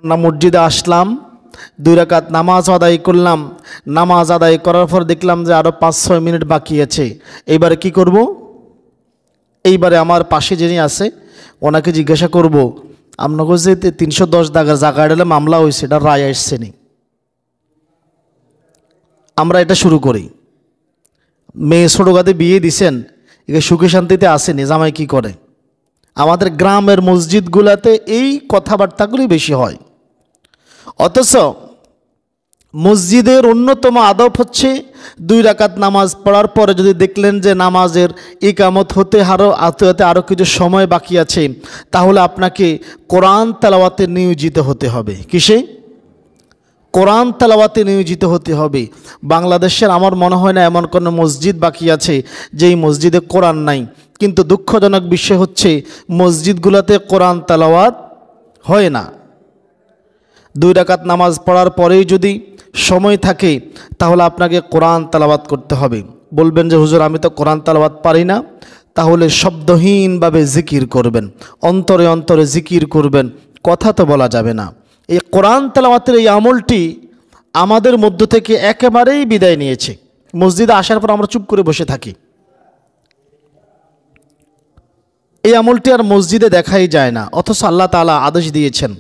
না মসজিদে আসলাম, 2 রাকাত নামাজ আদায় করলাম। নামাজ আদায় করার পর দেখলাম যে আরও 5-6 মিনিট বাকি আছে। এইবারে কি করব? এইবারে আমার পাশে যিনি আছে ওনাকে জিজ্ঞাসা করব, আপনাকে যে 310 টাকার জায়গায় মামলা হয়েছে, এটা রায় আসছে নি। আমরা এটা শুরু করি। মেয়ে ছোটোগাতে বিয়ে দিছেন, একে সুখে শান্তিতে আসেনি, জামাই কি করে? আমাদের গ্রামের মসজিদগুলোতে এই কথাবার্তাগুলি বেশি হয়। অথচ মসজিদের অন্যতম আদব হচ্ছে 2 রাকাত নামাজ পড়ার পরে যদি দেখলেন যে নামাজের ইকামত হতে আরও কিছু সময় বাকি আছে, তাহলে আপনাকে কোরআন তেলাওয়াতে নিয়োজিত হতে হবে। কিসে? কোরআন তেলাওয়াতে নিয়োজিত হতে হবে। বাংলাদেশের আমার মনে হয় না এমন কোনো মসজিদ বাকি আছে যেই মসজিদে কোরআন নাই। কিন্তু দুঃখজনক বিষয় হচ্ছে মসজিদগুলোতে কোরআন তেলাওয়াত হয় না। 2 রাকাত নামাজ পড়ার পরেই যদি সময় থাকে তাহলে আপনাকে কোরআন তেলাওয়াত করতে হবে। বলবেন যে হুজুর আমি তো কোরআন তেলাওয়াত পারি না, তাহলে শব্দহীনভাবে জিকির করবেন, অন্তরে অন্তরে জিকির করবেন, কথা তো বলা যাবে না। এই কোরআন তেলাওয়াতের এই আমলটি আমাদের মধ্য থেকে একেবারেই বিদায় নিয়েছে। মসজিদে আসার পর আমরা চুপ করে বসে থাকি। এই আমলটি আর মসজিদে দেখাই যায় না। অথচ আল্লাহ তাআলা আদেশ দিয়েছেন,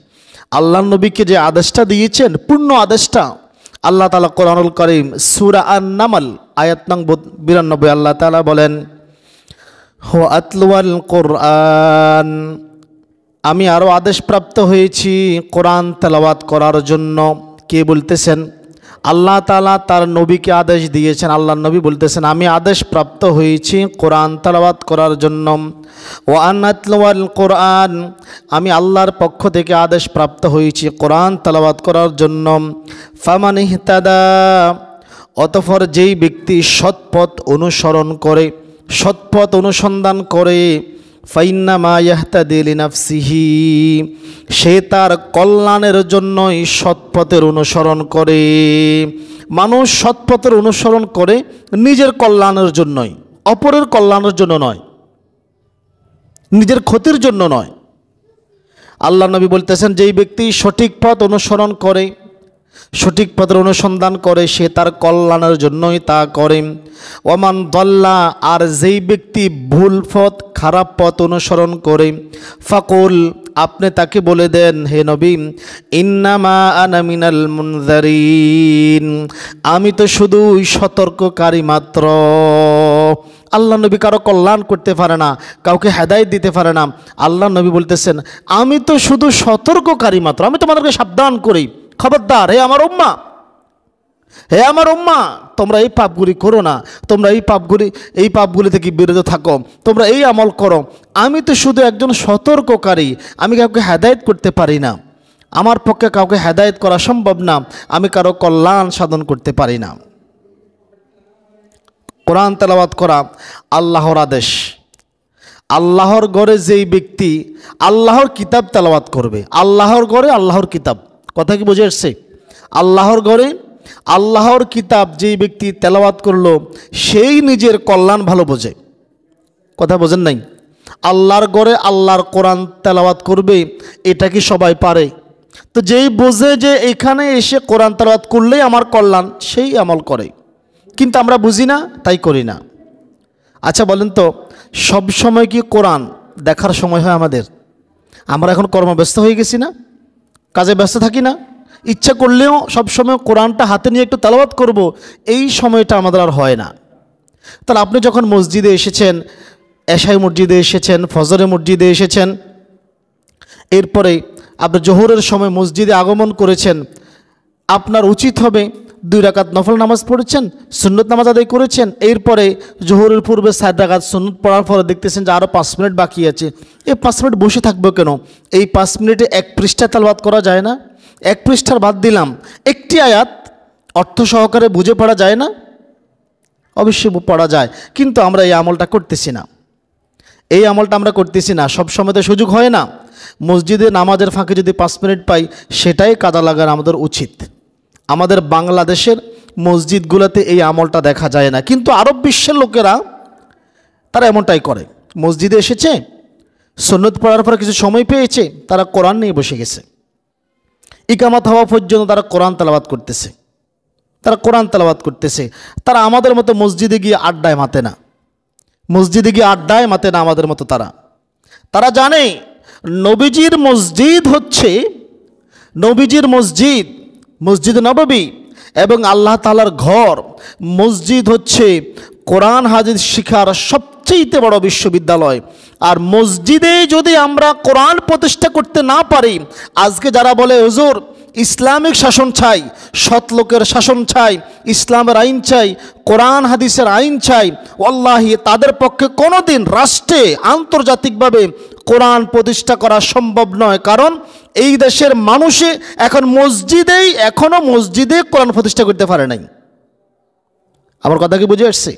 আল্লাহ নবীকে যে আদেশটা দিয়েছেন, পূর্ণ আদেশটা আল্লাহ তাআলা কোরআনুল কারীম সূরা আন-নামল আয়াত নং 92 আল্লাহ তাআলা বলেন, হো আতলুয়াল কোরআন, আমি আরও আদেশপ্রাপ্ত হয়েছি কোরআন তেলাওয়াত করার জন্য। কে বলতেছেন? আল্লাহ তাআলা তার নবীকে আদেশ দিয়েছেন। আল্লাহ নবী বলতেছেন আমি আদেশপ্রাপ্ত হয়েছি কোরআন তেলাওয়াত করার জন্য। ও আনাতলুয়াল কোরআন, আমি আল্লাহর পক্ষ থেকে আদেশপ্রাপ্ত হয়েছি কোরআন তেলাওয়াত করার জন্য। ফামান ইহতাদা, অতঃপর যেই ব্যক্তি সৎপথ অনুসরণ করে, সৎপথ অনুসন্ধান করে, ফাইন্নামা ইয়াহতাদি লিনাফসিহি, সে তার কল্যাণের জন্যই সৎপথের অনুসরণ করে। মানুষ সৎপথের অনুসরণ করে নিজের কল্যাণের জন্যই, অপরের কল্যাণের জন্য নয়, নিজের ক্ষতির জন্য নয়। আল্লাহ নবী বলতেছেন যেই ব্যক্তি সঠিক পথ অনুসরণ করে, সঠিক পথের অনুসন্ধান করে, সে তার কল্যাণের জন্যই তা করে। ওমান দল্লা, আর যেই ব্যক্তি ভুল পথ, খারাপ পথ অনুসরণ করে, ফাকুল, আপনি তাকে বলে দেন হে নবী, ইন্নামা আনা মিনাল মুনজারিন, আমি তো শুধুই সতর্ককারী মাত্র। আল্লাহ নবী কারো কল্যাণ করতে পারে না, কাউকে হেদায়েত দিতে পারে না। আল্লাহ নবী বলতেছেন আমি তো শুধু সতর্ককারী মাত্র, আমি তোমাদেরকে সাবধান করি, খবরদার হে আমার উম্মাহ, হে আমার উম্মাহ, তোমরা এই পাপগুলি করো না, তোমরা এই পাপগুলি থেকে বিরত থাকো, তোমরা এই আমল করো। আমি তো শুধু একজন সতর্ককারী, আমি কাউকে হেদায়েত করতে পারি না, আমার পক্ষে কাউকে হেদায়েত করা সম্ভব না, আমি কারো কল্যাণ সাধন করতে পারি না। কোরআন তেলাওয়াত করা আল্লাহর আদেশ। আল্লাহর ঘরে যেই ব্যক্তি আল্লাহর কিতাব তেলাওয়াত করবে, আল্লাহর ঘরে আল্লাহর কিতাব, কথা কি বুঝে আসছে? আল্লাহর ঘরে আল্লাহর কিতাব যেই ব্যক্তি তেলাওয়াত করলো সেই নিজের কল্যাণ ভালো বোঝে। কথা বোঝেন নাই? আল্লাহর ঘরে আল্লাহর কোরআন তেলাওয়াত করবে, এটা কি সবাই পারে? তো যেই বোঝে যে এখানে এসে কোরআন তেলাওয়াত করলেই আমার কল্যাণ, সেই আমল করে। কিন্তু আমরা বুঝি না, তাই করি না। আচ্ছা বলেন তো, সব সময় কি কোরআন দেখার সময় হয় আমাদের? আমরা এখন কর্মব্যস্ত হয়ে গেছি না, কাজে ব্যস্ত থাকি না, ইচ্ছা করলেও সবসময় কোরআনটা হাতে নিয়ে একটু তেলাওয়াত করব, এই সময়টা আমাদের আর হয় না। তাহলে আপনি যখন মসজিদে এসেছেন, এশাই মসজিদে এসেছেন, ফজরে মসজিদে এসেছেন, এরপরে আপনি জোহরের সময় মসজিদে আগমন করেছেন, আপনার উচিত হবে 2 রাকাত নফল নামাজ পড়েছেন, সুন্নত নামাজ আদায় করেছেন, এরপরে জোহরের পূর্বে 4 রাকাত সুন্নত পড়ার পরে দেখতেছেন যে আরও 5 মিনিট বাকি আছে। এই 5 মিনিট বসে থাকবো কেন? এই 5 মিনিটে 1 পৃষ্ঠা তেলাওয়াত করা যায় না? 1 পৃষ্ঠার বাদ দিলাম, একটি আয়াত অর্থ সহকারে বুঝে পড়া যায় না? অবশ্যই পড়া যায়, কিন্তু আমরা এই আমলটা করতেছি না। এই আমলটা আমরা করতেছি না, সব সময় তো সুযোগ হয় না। মসজিদে নামাজের ফাঁকে যদি 5 মিনিট পাই, সেটাই কাজে লাগানো আমাদের উচিত। আমাদের বাংলাদেশের মসজিদগুলোতে এই আমলটা দেখা যায় না, কিন্তু আরব বিশ্বের লোকেরা তারা এমনটাই করে। মসজিদে এসেছে, সুন্নত পড়ার পরে কিছু সময় পেয়েছে, তারা কোরআন নিয়ে বসে গেছে। ইকামত হওয়া পর্যন্ত তারা কোরআন তেলাওয়াত করতেছে, তারা কোরআন তেলাওয়াত করতেছে। তারা আমাদের মতো মসজিদে গিয়ে আড্ডায় মাতে না, মসজিদে গিয়ে আড্ডায় মাতে না আমাদের মতো। তারা জানে নবীজির মসজিদ হচ্ছে, নবীজির মসজিদ মসজিদ নববী এবং আল্লাহ তাআলার ঘর। মসজিদ হচ্ছে কোরআন হাদিস শিখার সবচেয়ে বড় বিশ্ববিদ্যালয়। আর মসজিদে যদি আমরা কোরআন প্রতিষ্ঠা করতে না পারি, আজকে যারা বলে হুজুর ইসলামিক শাসন চাই, সৎ লোকের শাসন চাই, ইসলামের আইন চাই, কোরআন হাদিসের আইন চাই, ওয়াল্লাহি তাদের পক্ষে কোনোদিন রাষ্ট্রে আন্তর্জাতিকভাবে কোরআন প্রতিষ্ঠা করা সম্ভব নয়। কারণ এই দেশের মানুষে এখন এখনো মসজিদে কোরআন প্রতিষ্ঠা করতে পারে নাই। আমার কথা কি বুঝে আসছে?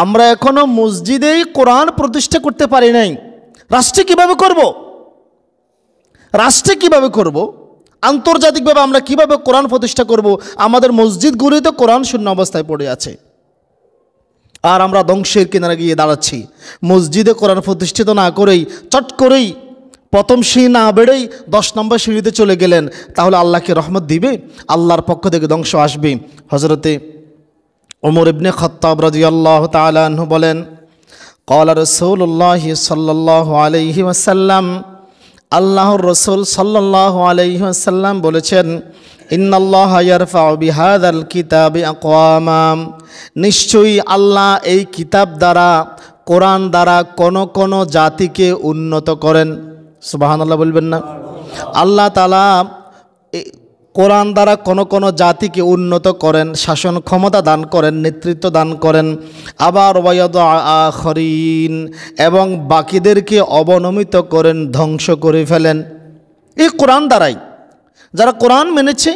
আমরা এখনো মসজিদেই কোরআন প্রতিষ্ঠা করতে পারি নাই। রাষ্ট্রে কিভাবে করব? রাষ্ট্রে কিভাবে করব? আন্তর্জাতিকভাবে আমরা কিভাবে কোরআন প্রতিষ্ঠা করব? আমাদের মসজিদগুলিতে কোরআন শূন্য অবস্থায় পড়ে আছে, আর আমরা ধ্বংসের কিনারে গিয়ে দাঁড়াচ্ছি। মসজিদে কোরআন প্রতিষ্ঠিত না করেই চট করেই প্রথম সিঁড়ি না বেড়েই 10 নম্বর সিঁড়িতে চলে গেলেন, তাহলে আল্লাহকে রহমত দিবে? আল্লাহর পক্ষ থেকে ধ্বংস আসবে। হযরতে ওমর ইবনে খাত্তাব রাদিয়াল্লাহু তাআলা আনহু বলেন, ক্বালা রাসূলুল্লাহি সাল্লাল্লাহু আলাইহি ওয়াসাল্লাম, আল্লাহর রাসূল সাল্লাল্লাহু আলাইহি ওয়াসাল্লাম বলেছেন, ইন্নাল্লাহা ইয়ারফাউ বিহাযাল কিতাবি আকওয়ামা, নিশ্চয়ই আল্লাহ এই কিতাব দ্বারা, কোরআন দ্বারা কোন জাতিকে উন্নত করেন। সুবহানাল্লাহ বলবেন না? আল্লাহ তাআলা কোরআন দ্বারা কোন জাতিকে উন্নত করেন, শাসন ক্ষমতা দান করেন, নেতৃত্ব দান করেন। আবার ওয়ায়াদু আখরিন, এবং বাকিদেরকে অবনমিত করেন, ধ্বংস করে ফেলেন। এই কোরআন দ্বারাই যারা কোরআন মেনেছে,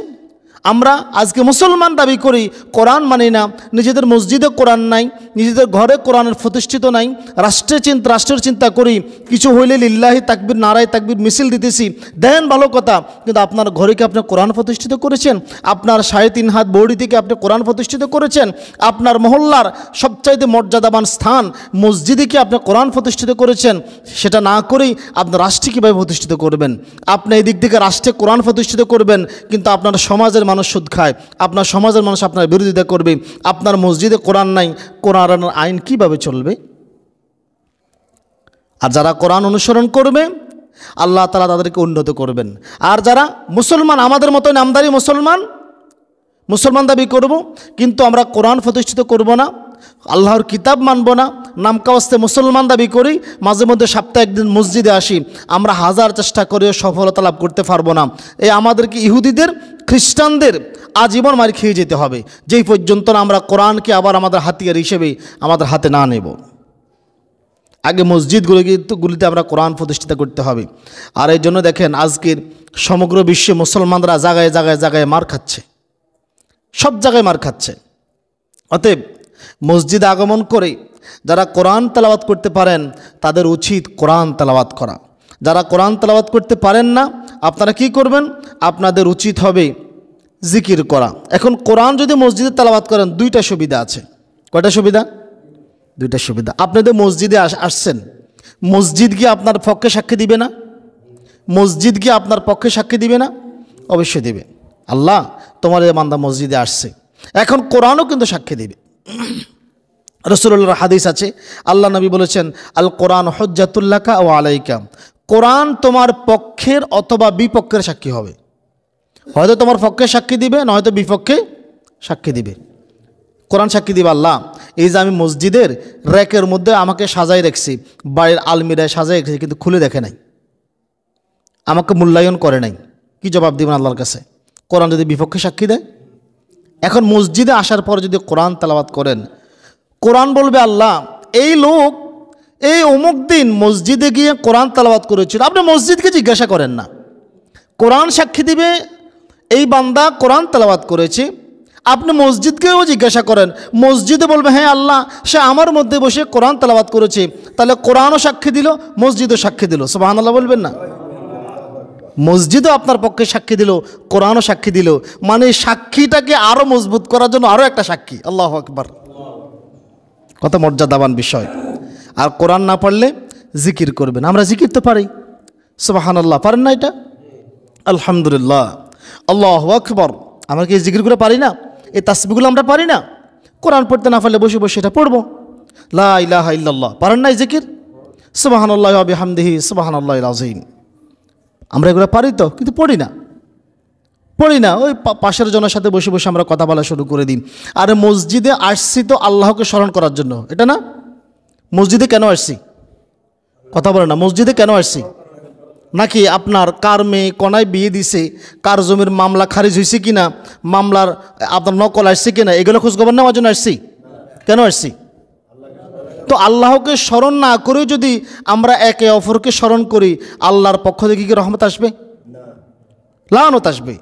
আমরা আজকে মুসলমান দাবি করি, কোরআন মানি না, নিজেদের মসজিদে কোরআন নাই, নিজেদের ঘরে কোরআনের প্রতিষ্ঠিত নাই, রাষ্ট্রের চিন্তা করি, কিছু হইলে লিল্লাহি তাকবীর নারায়ে তাকবীর মিছিল দিতেছি, দেন ভালো কথা, কিন্তু আপনার ঘরে কি আপনি কোরআন প্রতিষ্ঠিত করেছেন? আপনার 3.5 হাত বৌড়ি থেকে আপনি কোরআন প্রতিষ্ঠিত করেছেন? আপনার মহল্লার সবচাইতে মর্যাদাবান স্থান মসজিদে কি আপনি কোরআন প্রতিষ্ঠিত করেছেন? সেটা না করেই আপনার রাষ্ট্রে কীভাবে প্রতিষ্ঠিত করবেন? আপনি এই দিক থেকে রাষ্ট্রে কোরআন প্রতিষ্ঠিত করবেন, কিন্তু আপনার সমাজের মানুষ সুদ খায়, আপনার সমাজের মানুষ আপনার বিরোধিতা করবে, আপনার মসজিদে কোরআন নাই, কোরআনের আইন কিভাবে চলবে? আর যারা কোরআন অনুসরণ করবে আল্লাহ তাআলা তাদেরকে উন্নত করবেন। আর যারা মুসলমান, আমাদের মতো নামদারি মুসলমান দাবি করব, কিন্তু আমরা কোরআন প্রতিষ্ঠিত করব না, আল্লাহর কিতাব মানব না, নামকাওয়াস্তে মুসলমান দাবি করি, মাঝে মধ্যে সপ্তাহে একদিন মসজিদে আসি, আমরা হাজার চেষ্টা করেও সফলতা লাভ করতে পারবো না। এই আমাদেরকে ইহুদিদের, খ্রিস্টানদের আজীবন মার খেয়ে যেতে হবে, যেই পর্যন্ত না আমরা কোরআনকে আবার আমাদের হাতিয়ার হিসেবে আমাদের হাতে না নেব। আগে মসজিদগুলিতে আমরা কোরআন প্রতিষ্ঠিত করতে হবে। আর এই জন্য দেখেন আজকের সমগ্র বিশ্বে মুসলমানরা জায়গায় জায়গায় জায়গায় মার খাচ্ছে, সব জায়গায় মার খাচ্ছে। অতএব মসজিদে আগমন করে যারা কোরআন তেলাওয়াত করতে পারেন তাদের উচিত কোরআন তেলাওয়াত করা। যারা কোরআন তেলাওয়াত করতে পারেন না, আপনারা কি করবেন? আপনাদের উচিত হবে জিকির করা। এখন কোরআন যদি মসজিদে তেলাওয়াত করেন, 2টা সুবিধা আছে। কয়টা সুবিধা? 2টা সুবিধা। আপনাদের মসজিদে আসছেন, মসজিদ গিয়ে আপনার পক্ষে সাক্ষী দিবে না? মসজিদ গিয়ে আপনার পক্ষে সাক্ষী দিবে না? অবশ্যই দিবে। আল্লাহ তোমার এই বান্দা মসজিদে আসছে, এখন কোরআনও কিন্তু সাক্ষী দিবে। রাসূলুল্লাহর হাদিস আছে, আল্লাহ নবী বলেছেন, আল কোরআন হুজ্জাতুল লাকা ওয়া আলাইকা, কোরআন তোমার পক্ষের অথবা বিপক্ষের সাক্ষী হবে। হয়তো তোমার পক্ষে সাক্ষী দিবে, নয়তো বিপক্ষে সাক্ষী দিবে। কোরআন সাক্ষী দিবে, আল্লাহ এই যে আমি মসজিদের র্যাকের মধ্যে আমাকে সাজাই রেখেছি, বাড়ির আলমিরায় সাজাই রেখেছি, কিন্তু খুলে দেখে নাই, আমাকে মূল্যায়ন করে নাই, কি জবাব দিবেন আল্লাহর কাছে? কোরআন যদি বিপক্ষে সাক্ষী দেয়। এখন মসজিদে আসার পর যদি কোরআন তেলাওয়াত করেন, কোরআন বলবে, আল্লাহ এই লোক এই অমুক দিন মসজিদে গিয়ে কোরআন তেলাওয়াত করেছিল। আপনি মসজিদকে জিজ্ঞাসা করেন না, কোরআন সাক্ষী দিবে এই বান্দা কোরআন তেলাওয়াত করেছে। আপনি মসজিদকেও জিজ্ঞাসা করেন, মসজিদে বলবে, হ্যাঁ আল্লাহ সে আমার মধ্যে বসে কোরআন তেলাওয়াত করেছে, তাহলে কোরআনও সাক্ষী দিল, মসজিদও সাক্ষী দিল। সুবহানাল্লাহ বলবেন না? মসজিদও আপনার পক্ষে সাক্ষী দিল, কোরআনও সাক্ষী দিল, মানে সাক্ষীটাকে আরও মজবুত করার জন্য আরও একটা সাক্ষী। আল্লাহু আকবার, কত মর্যাদাবান বিষয়। আর কোরআন না পারলে জিকির করবেন। আমরা জিকির তো পারি, সুবহানাল্লাহ, পারেন না? এটা আলহামদুলিল্লাহ, আল্লাহু আকবার। আমরা কি এই জিকিরগুলো পারি না? এই তাসবিহগুলো আমরা পারি না? কোরআন পড়তে না পারলে বসে বসে এটা পড়বো। লা ইলাহা ইল্লাল্লাহ পারেন না এই জিকির? সুবহানাল্লাহি ওয়া বিহামদিহি সুবহানাল্লাহিল আযীম। আমরা এগুলো পারি তো, কিন্তু পড়ি না। ওই পাশের জনের সাথে বসে বসে আমরা কথা বলা শুরু করে দিই। আর মসজিদে আসছি তো আল্লাহকে স্মরণ করার জন্য, এটা না? মসজিদে কেন আসছি? কথা বলে না, মসজিদে কেন আসছি? নাকি আপনার কার মেয়ে কনায় বিয়ে দিছে, কার জমির মামলা খারিজ হয়েছে কিনা, মামলার আপনার নকল আসছে কিনা, এগুলো খোঁজখবর নেওয়ার জন্য আসছি? কেন আসছি? তো আল্লাহকে স্মরণ না করেও যদি আমরা একে অপরকে স্মরণ করি, আল্লাহর পক্ষ থেকে কি রহমত আসবে? লানত আসবে।